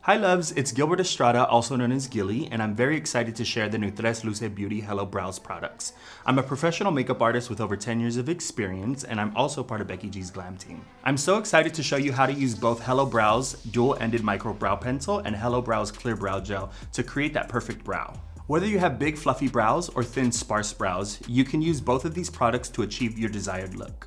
Hi loves, it's Gilbert Estrada, also known as Gilly, and I'm very excited to share the new Tres Luce Beauty Hello Brows products. I'm a professional makeup artist with over 10 years of experience, and I'm also part of Becky G's glam team. I'm so excited to show you how to use both Hello Brows dual-ended micro brow pencil and Hello Brows clear brow gel to create that perfect brow. Whether you have big fluffy brows or thin sparse brows, you can use both of these products to achieve your desired look.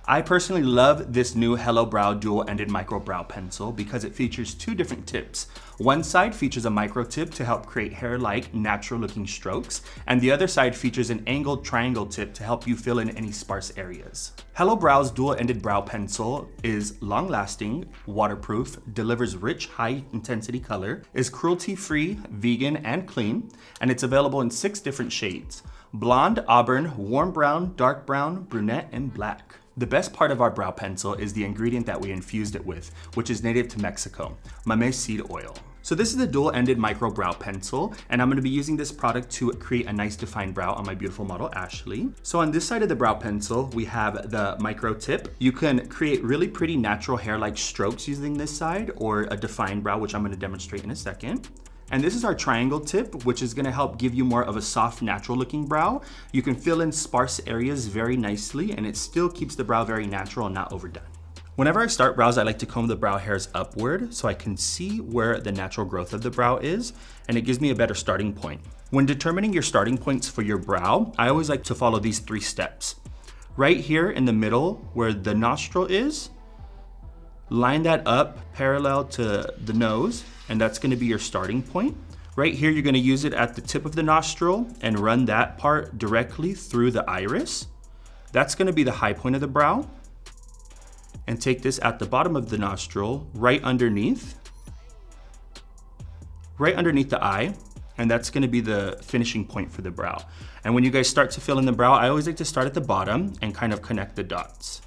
I personally love this new Hello Brow dual-ended micro brow pencil because it features two different tips. One side features a micro tip to help create hair-like, natural-looking strokes, and the other side features an angled triangle tip to help you fill in any sparse areas. Hello Brow's dual-ended brow pencil is long-lasting, waterproof, delivers rich, high-intensity color, is cruelty-free, vegan, and clean, and it's available in 6 different shades: blonde, auburn, warm brown, dark brown, brunette, and black. The best part of our brow pencil is the ingredient that we infused it with, which is native to Mexico, mamey seed oil. So this is a dual-ended micro brow pencil, and I'm gonna be using this product to create a nice defined brow on my beautiful model, Ashley. So on this side of the brow pencil, we have the micro tip. You can create really pretty natural hair-like strokes using this side, or a defined brow, which I'm gonna demonstrate in a second. And this is our triangle tip, which is gonna help give you more of a soft, natural looking brow. You can fill in sparse areas very nicely, and it still keeps the brow very natural and not overdone. Whenever I start brows, I like to comb the brow hairs upward so I can see where the natural growth of the brow is, and it gives me a better starting point. When determining your starting points for your brow, I always like to follow these 3 steps. Right here in the middle where the nostril is, line that up parallel to the nose, and that's gonna be your starting point. Right here, you're gonna use it at the tip of the nostril and run that part directly through the iris. That's gonna be the high point of the brow. And take this at the bottom of the nostril, right underneath the eye, and that's gonna be the finishing point for the brow. And when you guys start to fill in the brow, I always like to start at the bottom and kind of connect the dots.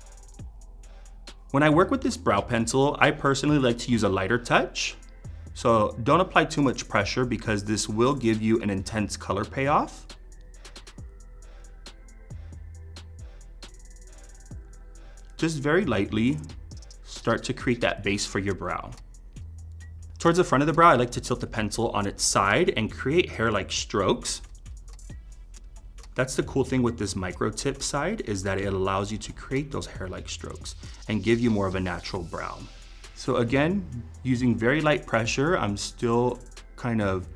When I work with this brow pencil, I personally like to use a lighter touch. So don't apply too much pressure because this will give you an intense color payoff. Just very lightly start to create that base for your brow. Towards the front of the brow, I like to tilt the pencil on its side and create hair-like strokes. That's the cool thing with this micro tip side, is that it allows you to create those hair-like strokes and give you more of a natural brow. So again, using very light pressure, I'm still kind of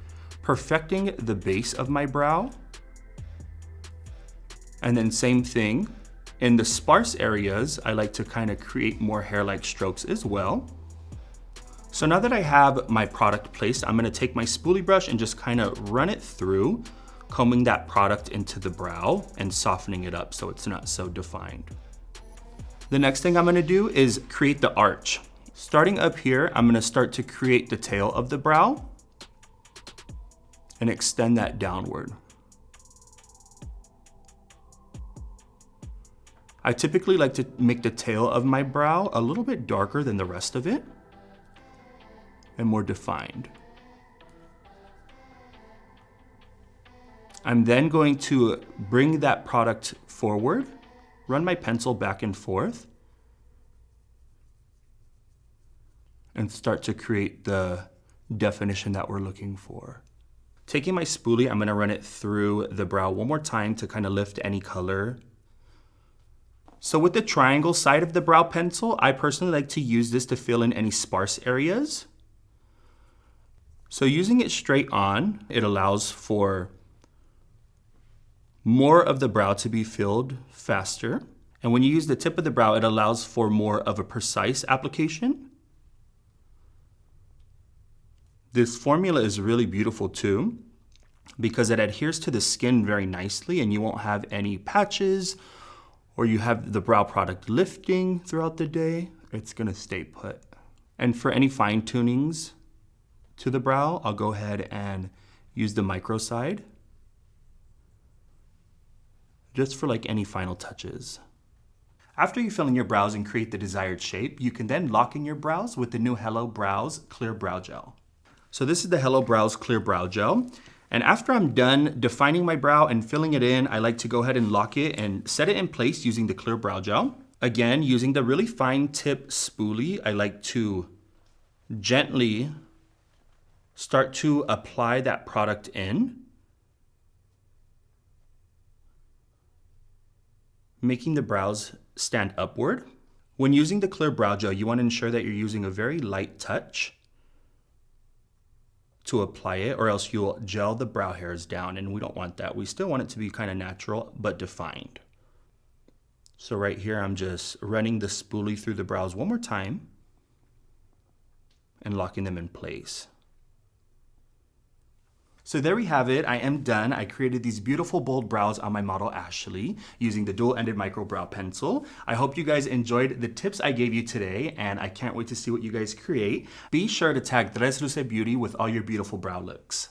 perfecting the base of my brow. And then same thing, in the sparse areas, I like to kind of create more hair-like strokes as well. So now that I have my product placed, I'm gonna take my spoolie brush and just kind of run it through, combing that product into the brow and softening it up so it's not so defined. The next thing I'm gonna do is create the arch. Starting up here, I'm gonna start to create the tail of the brow and extend that downward. I typically like to make the tail of my brow a little bit darker than the rest of it and more defined. I'm then going to bring that product forward, run my pencil back and forth, and start to create the definition that we're looking for. Taking my spoolie, I'm gonna run it through the brow one more time to kind of lift any color. So with the triangle side of the brow pencil, I personally like to use this to fill in any sparse areas. So using it straight on, it allows for more of the brow to be filled faster. And when you use the tip of the brow, it allows for more of a precise application. This formula is really beautiful too, because it adheres to the skin very nicely and you won't have any patches or you have the brow product lifting throughout the day. It's gonna stay put. And for any fine tunings to the brow, I'll go ahead and use the micro side just for like any final touches. After you fill in your brows and create the desired shape, you can then lock in your brows with the new Hello Brows Clear Brow Gel. So this is the Hello Brows Clear Brow Gel. And after I'm done defining my brow and filling it in, I like to go ahead and lock it and set it in place using the Clear Brow Gel. Again, using the really fine tip spoolie, I like to gently start to apply that product in, making the brows stand upward. When using the clear brow gel, you want to ensure that you're using a very light touch to apply it, or else you'll gel the brow hairs down, and we don't want that. We still want it to be kind of natural but defined. So right here, I'm just running the spoolie through the brows one more time and locking them in place. So there we have it. I am done. I created these beautiful bold brows on my model Ashley using the dual-ended micro brow pencil. I hope you guys enjoyed the tips I gave you today, and I can't wait to see what you guys create. Be sure to tag Tres Luce Beauty with all your beautiful brow looks.